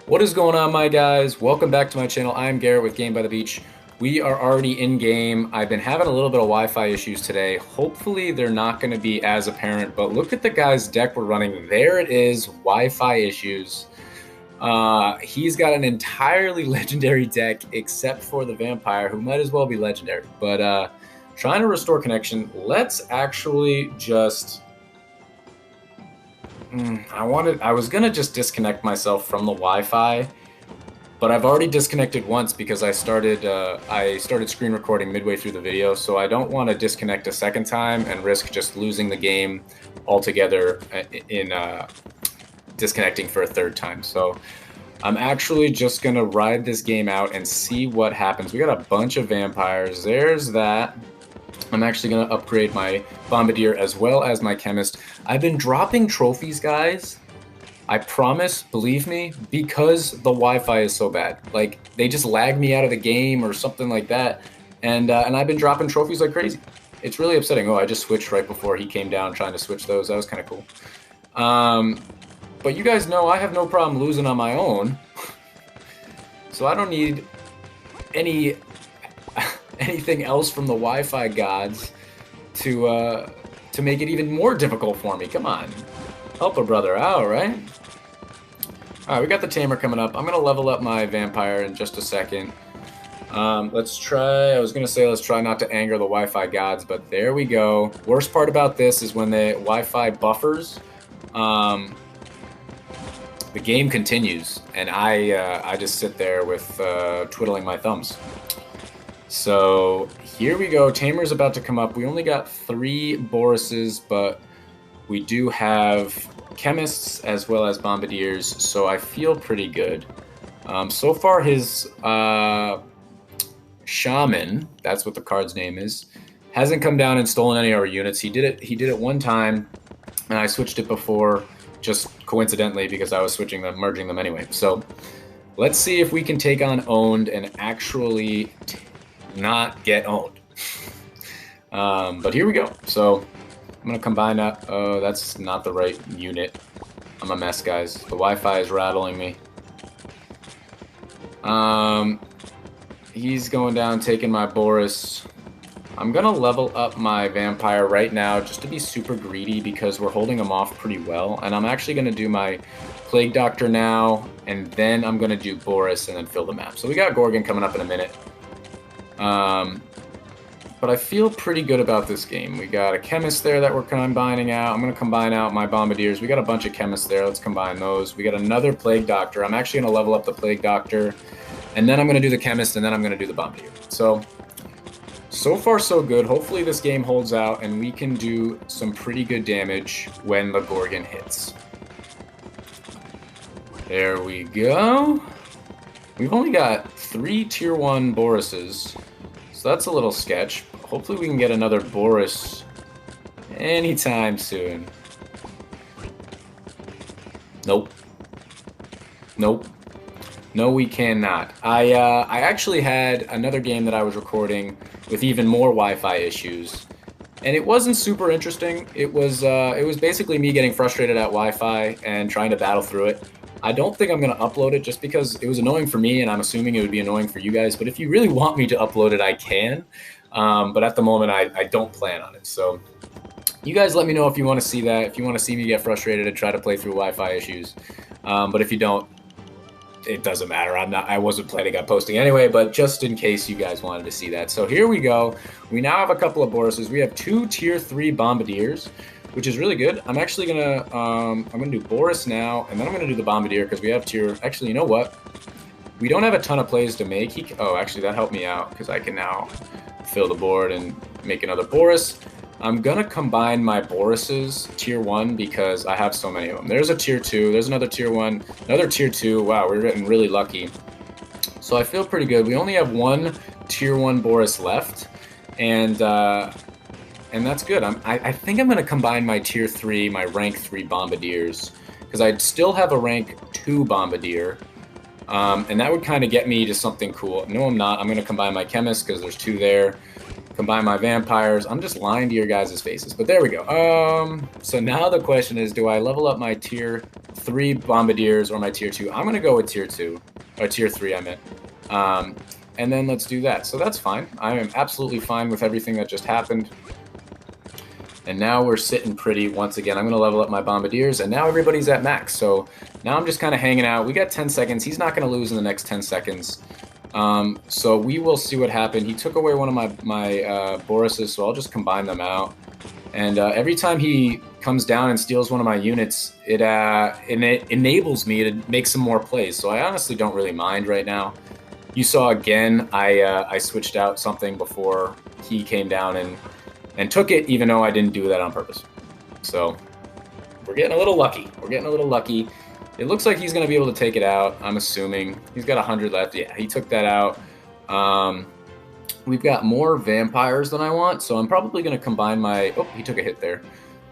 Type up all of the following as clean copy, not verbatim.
What is going on, my guys? Welcome back to my channel. I'm Garrett with Game by the Beach. We are already in game. I've been having a little bit of Wi-Fi issues today. Hopefully they're not going to be as apparent, but look at the guy's deck we're running. There it is, Wi-Fi issues. He's got an entirely legendary deck except for the vampire, who might as well be legendary. But trying to restore connection. Let's actually just... I was gonna just disconnect myself from the Wi-Fi, but I've already disconnected once because I started screen recording midway through the video, so I don't want to disconnect a second time and risk just losing the game altogether in disconnecting for a third time. So I'm actually just gonna ride this game out and see what happens. We got a bunch of vampires. There's that. I'm actually going to upgrade my Bombardier as well as my Chemist. I've been dropping trophies, guys. I promise, believe me, because the Wi-Fi is so bad. Like, they just lag me out of the game or something like that. And I've been dropping trophies like crazy. It's really upsetting. Oh, I just switched right before he came down trying to switch those. That was kind of cool. But you guys know I have no problem losing on my own. So I don't need anything else from the Wi-Fi gods to make it even more difficult for me. Come on, help a brother out, right? All right, we got the tamer coming up. I'm gonna level up my vampire in just a second. Let's try. I was gonna say let's try not to anger the Wi-Fi gods, but there we go. Worst part about this is when the Wi-Fi buffers. The game continues, and I just sit there with twiddling my thumbs. So here we go. Tamer's about to come up. We only got 3 Borises, but we do have Chemists as well as Bombardiers, so I feel pretty good. So far his Shaman, that's what the card's name is, hasn't come down and stolen any of our units. He did it one time, and I switched it before, just coincidentally because I was merging them anyway. So let's see if we can take on Owned and actually not get owned. But here we go. So I'm gonna combine that. Oh, that's not the right unit. I'm a mess, guys. The Wi-Fi is rattling me. He's going down, taking my Boris. I'm gonna level up my vampire right now just to be super greedy because we're holding him off pretty well. And I'm actually gonna do my Plague Doctor now, and then I'm gonna do Boris and then fill the map. So we got Gorgon coming up in a minute. But I feel pretty good about this game. We got a Chemist there that we're combining out. I'm going to combine out my Bombardiers. We got a bunch of Chemists there. Let's combine those. We got another Plague Doctor. I'm actually going to level up the Plague Doctor, and then I'm going to do the Chemist, and then I'm going to do the Bombardier. So far so good. Hopefully this game holds out, and we can do some pretty good damage when the Gorgon hits. There we go. We've only got 3 tier 1 Borises, so that's a little sketch. Hopefully we can get another Boris anytime soon. Nope. Nope. No, we cannot. I actually had another game that I was recording with even more Wi-Fi issues, and it wasn't super interesting. It was basically me getting frustrated at Wi-Fi and trying to battle through it. I don't think I'm going to upload it just because it was annoying for me, and I'm assuming it would be annoying for you guys. But if you really want me to upload it, I can. But at the moment, I don't plan on it. So you guys let me know if you want to see that, if you want to see me get frustrated and try to play through Wi-Fi issues. But if you don't, it doesn't matter. I wasn't planning on posting anyway, but just in case you guys wanted to see that. So here we go. We now have a couple of Borises. We have 2 tier 3 Bombardiers, which is really good. I'm actually gonna I'm gonna do Boris now, and then I'm gonna do the Bombardier because we have tier. Actually, you know what? We don't have a ton of plays to make. Oh, actually, that helped me out because I can now fill the board and make another Boris. I'm gonna combine my Borises tier 1 because I have so many of them. There's a tier 2. There's another tier 1. Another tier 2. Wow, we're getting really lucky. So I feel pretty good. We only have 1 tier 1 Boris left, and that's good. I think I'm going to combine my tier 3, my rank 3 Bombardiers, because I'd still have a rank 2 Bombardier, and that would kind of get me to something cool. No, I'm not. I'm going to combine my Chemist because there's 2 there. Combine my Vampires. I'm just lying to your guys' faces, but there we go. So now the question is, do I level up my tier 3 Bombardiers or my tier 2. I'm going to go with tier 2, or tier 3, I meant. And then let's do that. So that's fine. I am absolutely fine with everything that just happened. And now we're sitting pretty once again. I'm going to level up my Bombardiers, and now everybody's at max. So now I'm just kind of hanging out. We got 10 seconds. He's not going to lose in the next 10 seconds. So we will see what happened. He took away one of my Boruses, so I'll just combine them out. And every time he comes down and steals one of my units, it enables me to make some more plays. So I honestly don't really mind right now. You saw again, I switched out something before he came down and took it, even though I didn't do that on purpose. So we're getting a little lucky. We're getting a little lucky. It looks like he's going to be able to take it out, I'm assuming. He's got 100 left. Yeah, he took that out. We've got more vampires than I want, so I'm probably going to combine my... Oh, he took a hit there.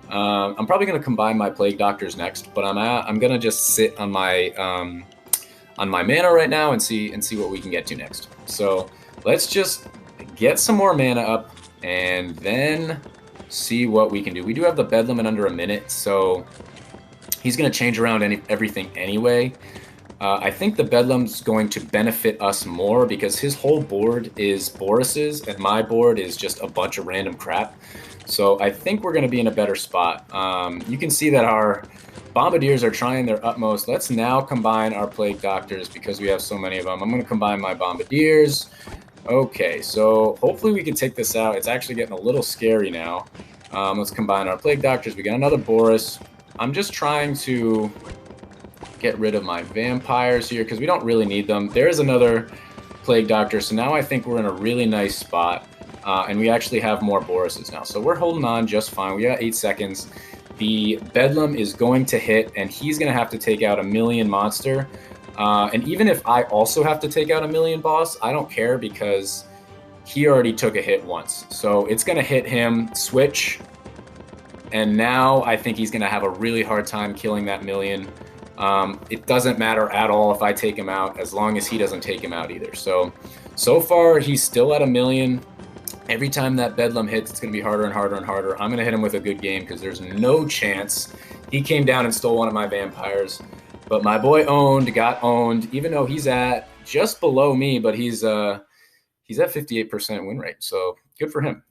I'm probably going to combine my Plague Doctors next, but I'm going to just sit on my mana right now and see what we can get to next. So let's just get some more mana up and then see what we can do. We do have the Bedlam in under a minute, so he's going to change around everything anyway. I think the Bedlam's going to benefit us more because his whole board is Boruses and my board is just a bunch of random crap. So I think we're going to be in a better spot. You can see that our Bombardiers are trying their utmost. Let's now combine our Plague Doctors because we have so many of them. I'm going to combine my Bombardiers. Okay, so hopefully we can take this out. It's actually getting a little scary now. Let's combine our Plague Doctors. We got another Boris. I'm just trying to get rid of my vampires here because we don't really need them. There's another Plague Doctor, so now I think we're in a really nice spot, and we actually have more Boruses now. So we're holding on just fine. We got 8 seconds. The Bedlam is going to hit, and he's going to have to take out a million monster. And even if I also have to take out a million boss, I don't care because he already took a hit once. So it's going to hit him, switch, and now I think he's going to have a really hard time killing that million. It doesn't matter at all if I take him out, as long as he doesn't take him out either. So far, he's still at a million. Every time that Bedlam hits, it's going to be harder and harder and harder. I'm going to hit him with a good game because there's no chance. He came down and stole one of my vampires. But my boy got owned, even though he's at just below me, but he's at 58% win rate. So good for him.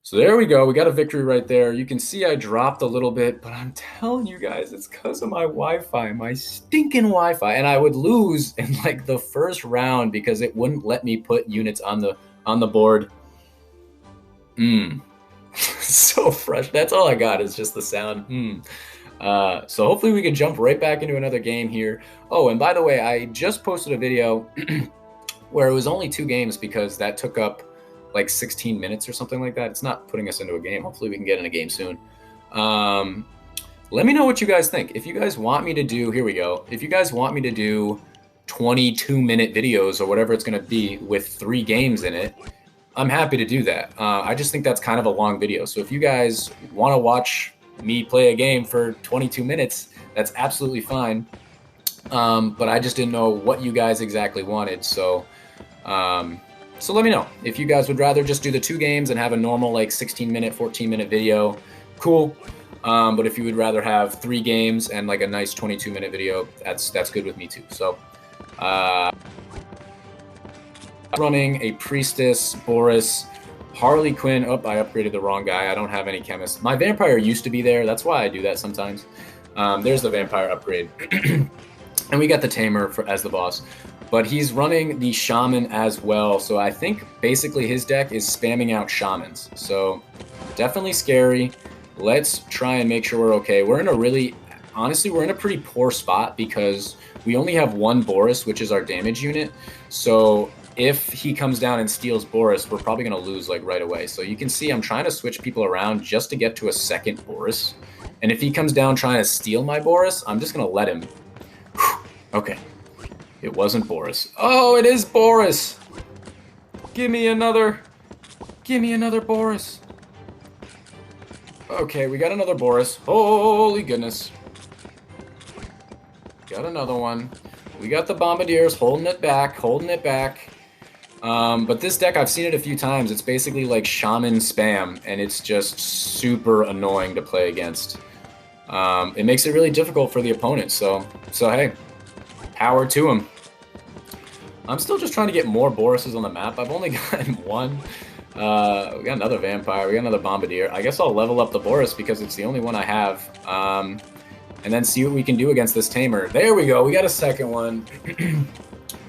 So there we go. We got a victory right there. You can see I dropped a little bit, but I'm telling you guys, it's because of my Wi-Fi, my stinking Wi-Fi. And I would lose in like the first round because it wouldn't let me put units on the board. So fresh. That's all I got is just the sound. So hopefully we can jump right back into another game here. Oh, and by the way, I just posted a video where it was only 2 games because that took up like 16 minutes or something like that. It's not putting us into a game. Hopefully we can get in a game soon. Let me know what you guys think. If you guys want me to do, here we go. If you guys want me to do 22-minute videos or whatever it's going to be with 3 games in it, I'm happy to do that. I just think that's kind of a long video. So if you guys want to watch me play a game for 22 minutes, that's absolutely fine. But I just didn't know what you guys exactly wanted. So let me know. If you guys would rather just do the 2 games and have a normal like 16-minute, 14-minute video, cool. But if you would rather have 3 games and like a nice 22-minute video, that's good with me too. So running a Priestess, Boris, Harley Quinn. Oh, I upgraded the wrong guy. I don't have any chemists. My vampire used to be there. That's why I do that sometimes. There's the vampire upgrade. And we got the tamer as the boss. But he's running the shaman as well. So I think basically his deck is spamming out shamans. So definitely scary. Let's try and make sure we're okay. Honestly, we're in a pretty poor spot because we only have 1 Boris, which is our damage unit. So if he comes down and steals Boris, we're probably going to lose like right away. So you can see I'm trying to switch people around just to get to a second Boris. And if he comes down trying to steal my Boris, I'm just going to let him. Okay. It wasn't Boris. Oh, it is Boris! Give me another Boris. Okay, we got another Boris. Holy goodness. Got another one. We got the Bombardiers holding it back. But this deck, I've seen it a few times. It's basically like Shaman spam, and it's just super annoying to play against. it makes it really difficult for the opponent. So hey, power to him. I'm still just trying to get more Boruses on the map. I've only gotten one. We got another Vampire. We got another Bombardier. I guess I'll level up the Boris because it's the only one I have. And then see what we can do against this Tamer. There we go. We got a second one.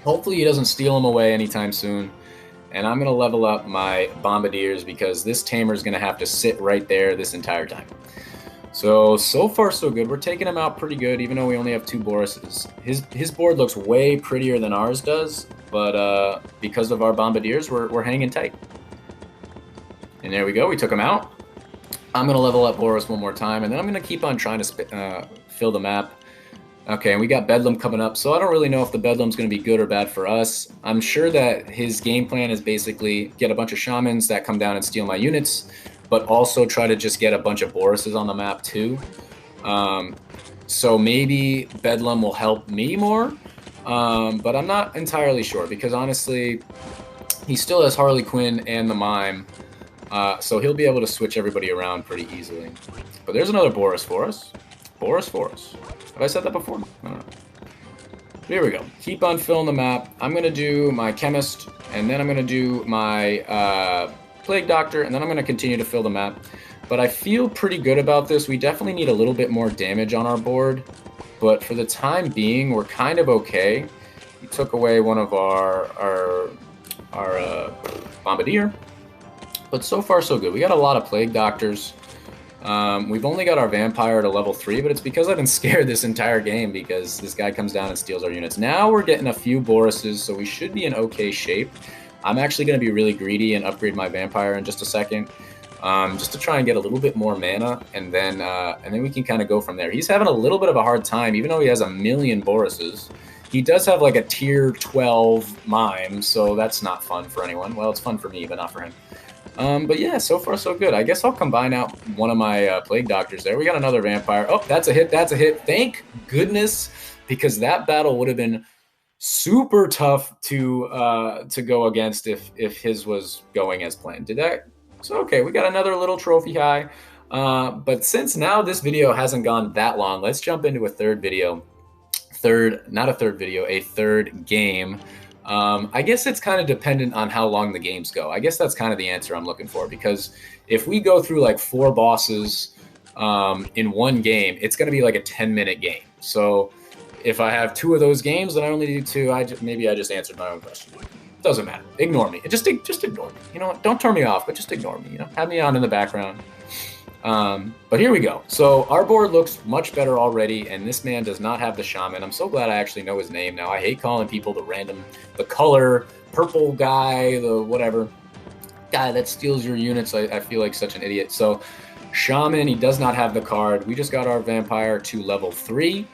Hopefully he doesn't steal him away anytime soon. And I'm going to level up my Bombardiers because this Tamer is going to have to sit right there this entire time. So far so good. We're taking him out pretty good, even though we only have 2 Borises. His board looks way prettier than ours does, but because of our Bombardiers, we're hanging tight. And there we go. We took him out. I'm going to level up Boris one more time, and then I'm going to keep on trying to fill the map. Okay, and we got Bedlam coming up, so I don't really know if the Bedlam's going to be good or bad for us. I'm sure that his game plan is basically get a bunch of Shamans that come down and steal my units, but also try to just get a bunch of Borises on the map too. So maybe Bedlam will help me more, but I'm not entirely sure because honestly, he still has Harley Quinn and the Mime, so he'll be able to switch everybody around pretty easily. But there's another Boris for us. Boris for us. Have I said that before? I don't know. Here we go. Keep on filling the map. I'm going to do my Chemist, and then I'm going to do my Plague Doctor, and then I'm going to continue to fill the map. But I feel pretty good about this. We definitely need a little bit more damage on our board, but for the time being, we're kind of okay. He took away one of our Bombardier, but so far so good. We got a lot of Plague Doctors. We've only got our Vampire at a level 3, but it's because I've been scared this entire game because this guy comes down and steals our units. Now we're getting a few Borises, so we should be in okay shape. I'm actually going to be really greedy and upgrade my Vampire in just a second, just to try and get a little bit more mana, and then we can kind of go from there. He's having a little bit of a hard time, even though he has a million Borises. He does have like a tier 12 Mime, so that's not fun for anyone. Well, it's fun for me, but not for him. But yeah, so far so good. I guess I'll combine out one of my Plague Doctors there. We got another Vampire. Oh, that's a hit. That's a hit. Thank goodness, because that battle would have been super tough to go against if his was going as planned. Did that? So okay, we got another little trophy high. But since now this video hasn't gone that long, let's jump into a third video. A third game. I guess it's kind of dependent on how long the games go. I guess that's kind of the answer I'm looking for, because if we go through like 4 bosses in one game, it's going to be like a 10-minute game. So if I have 2 of those games, then I only do 2. Maybe I just answered my own question. Doesn't matter. Ignore me. Just ignore me. You know what? Don't turn me off, but just ignore me. You know, have me on in the background. But here we go. So our board looks much better already, and this man does not have the Shaman. I'm so glad I actually know his name now. I hate calling people the color, purple guy, the whatever guy that steals your units. I feel like such an idiot. So Shaman, he does not have the card. We just got our Vampire to level 3,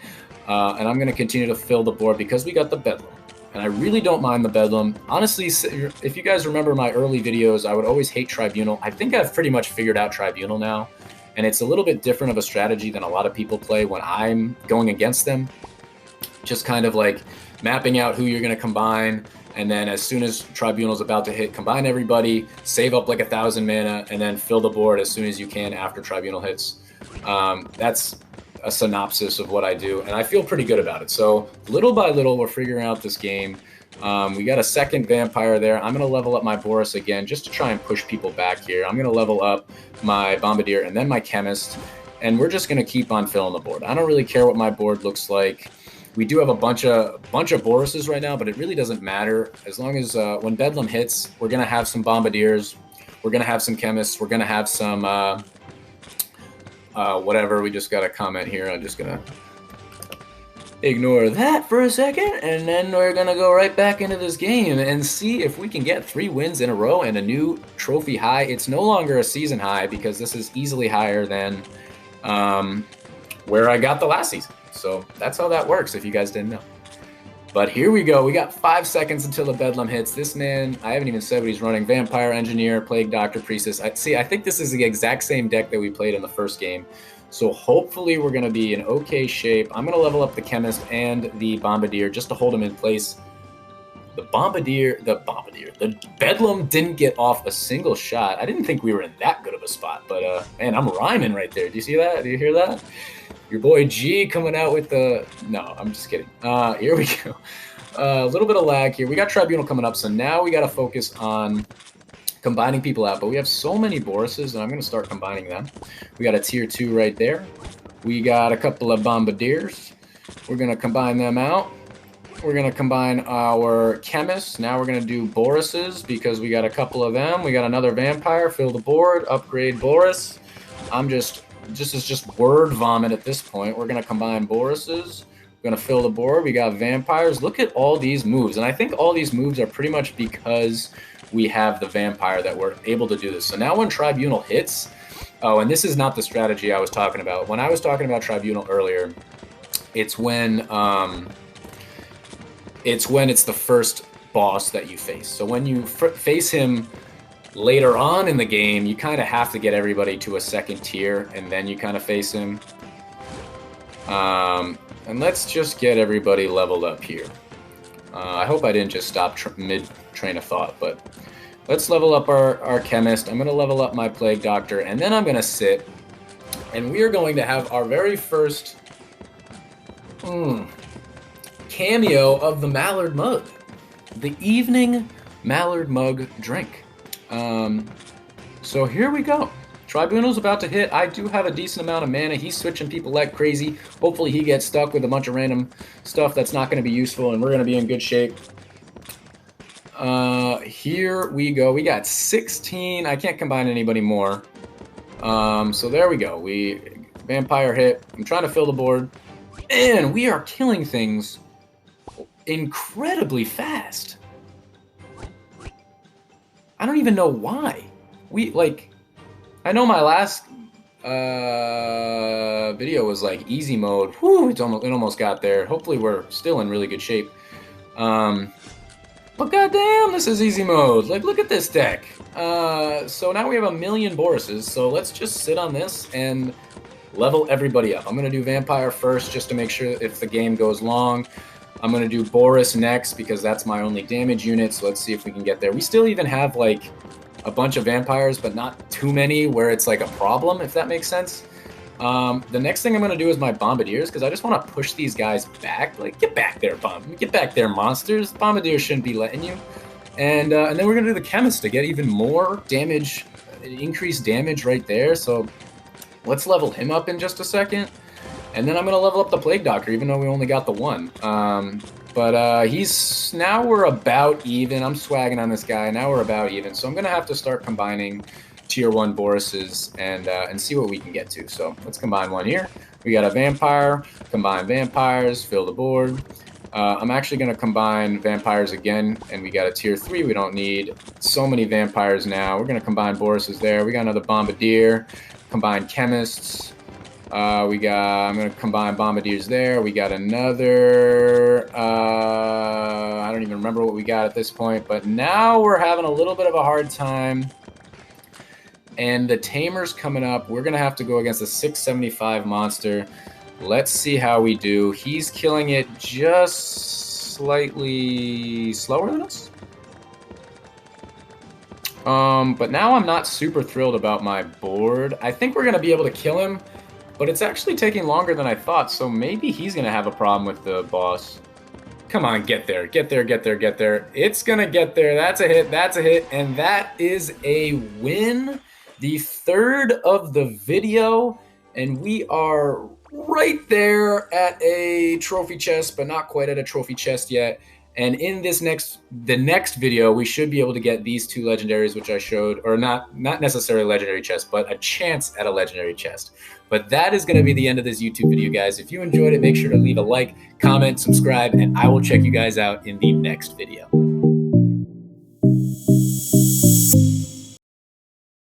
and I'm going to continue to fill the board because we got the Bedlam. And I really don't mind the Bedlam. Honestly, if you guys remember my early videos, I would always hate Tribunal. I think I've pretty much figured out Tribunal now. And it's a little bit different of a strategy than a lot of people play when I'm going against them. Just kind of like mapping out who you're going to combine. And then as soon as Tribunal's about to hit, combine everybody, save up like 1,000 mana, and then fill the board as soon as you can after Tribunal hits. That's a synopsis of what I do, and I feel pretty good about it. So little by little, we're figuring out this game. We got a second Vampire there. I'm going to level up my Boris again just to try and push people back here. I'm going to level up my Bombardier and then my Chemist, and we're just going to keep on filling the board. I don't really care what my board looks like. We do have a bunch of Borises right now, but it really doesn't matter. As long as when Bedlam hits, we're going to have some Bombardiers. We're going to have some Chemists. We're going to have some whatever. We just got a comment here. I'm just going to ignore that for a second, and then we're going to go right back into this game and see if we can get 3 wins in a row and a new trophy high. It's no longer a season high because this is easily higher than where I got the last season. So that's how that works, if you guys didn't know. But here we go. We got 5 seconds until the Bedlam hits. This man, I haven't even said what he's running. Vampire, Engineer, Plague Doctor, Priestess. I think this is the exact same deck that we played in the first game. So hopefully we're going to be in okay shape. I'm going to level up the Chemist and the Bombardier just to hold him in place. The Bedlam didn't get off a single shot. I didn't think we were in that good of a spot, but man, I'm rhyming right there. Do you see that? Do you hear that? Your boy G coming out with the... No, I'm just kidding. Here we go. A little bit of lag here. We got Tribunal coming up, so now we got to focus on combining people out. But we have so many Borises, and I'm going to start combining them. We got a tier 2 right there. We got a couple of Bombardiers. We're going to combine them out. We're going to combine our Chemists. Now we're going to do Borises because we got a couple of them. We got another Vampire. Fill the board. Upgrade Boris. This is just word vomit at this point. We're going to combine Borises. We're going to fill the board. We got Vampires. Look at all these moves. And I think all these moves are pretty much because we have the Vampire that we're able to do this. So now when Tribunal hits... Oh, and this is not the strategy I was talking about. When I was talking about Tribunal earlier, it's when it's the first boss that you face. So when you face him later on in the game, you kind of have to get everybody to a second tier, and then you kind of face him. And let's just get everybody leveled up here. I hope I didn't just stop mid-train of thought, but... Let's level up our Chemist. I'm going to level up my Plague Doctor, and then I'm going to sit, and we are going to have our very first cameo of the Mallard Mug. The Evening Mallard Mug drink. So here we go. Tribunal's about to hit. I do have a decent amount of mana. He's switching people like crazy. Hopefully he gets stuck with a bunch of random stuff that's not going to be useful, and we're going to be in good shape. Here we go. We got 16. I can't combine anybody more. So there we go. Vampire hit. I'm trying to fill the board. And we are killing things incredibly fast. I don't even know why. I know my last video was like easy mode. Whew, it almost got there. Hopefully we're still in really good shape. But goddamn, this is easy mode. Like, look at this deck. So now we have 1,000,000 Borises. So let's just sit on this and level everybody up. I'm going to do Vampire first just to make sure if the game goes long. I'm going to do Boris next because that's my only damage unit. So let's see if we can get there. We still even have, like, a bunch of Vampires, but not too many where it's, like, a problem, if that makes sense. The next thing I'm going to do is my Bombardiers, because I just want to push these guys back. Like, get back there, get back there, monsters. Bombardiers shouldn't be letting you. And then we're going to do the Chemist to get even more damage, increased damage right there. So let's level him up in just a second. And then I'm going to level up the Plague Doctor, even though we only got the one. But now we're about even. I'm swagging on this guy. Now we're about even. So I'm going to have to start combining tier 1 Borises and see what we can get to. So let's combine one here. We got a Vampire, combine Vampires, fill the board. I'm actually going to combine Vampires again, and we got a tier 3. We don't need so many Vampires now. We're going to combine Borises there. We got another Bombardier, combine Chemists. I'm going to combine Bombardiers there. We got another, I don't even remember what we got at this point, but now we're having a little bit of a hard time. And the Tamer's coming up. We're going to have to go against a 675 monster. Let's see how we do. He's killing it just slightly slower than us. But now I'm not super thrilled about my board. I think we're going to be able to kill him, but it's actually taking longer than I thought, so maybe he's going to have a problem with the boss. Come on, get there, get there, get there, get there. It's going to get there. That's a hit, and that is a win. The third of the video, and we are right there at a trophy chest, but not quite at a trophy chest yet. And in the next video, we should be able to get these 2 legendaries, which I showed, or not necessarily legendary chest, but a chance at a legendary chest. But that is going to be the end of this YouTube video, guys. If you enjoyed it, make sure to leave a like, comment, subscribe, and I will check you guys out in the next video.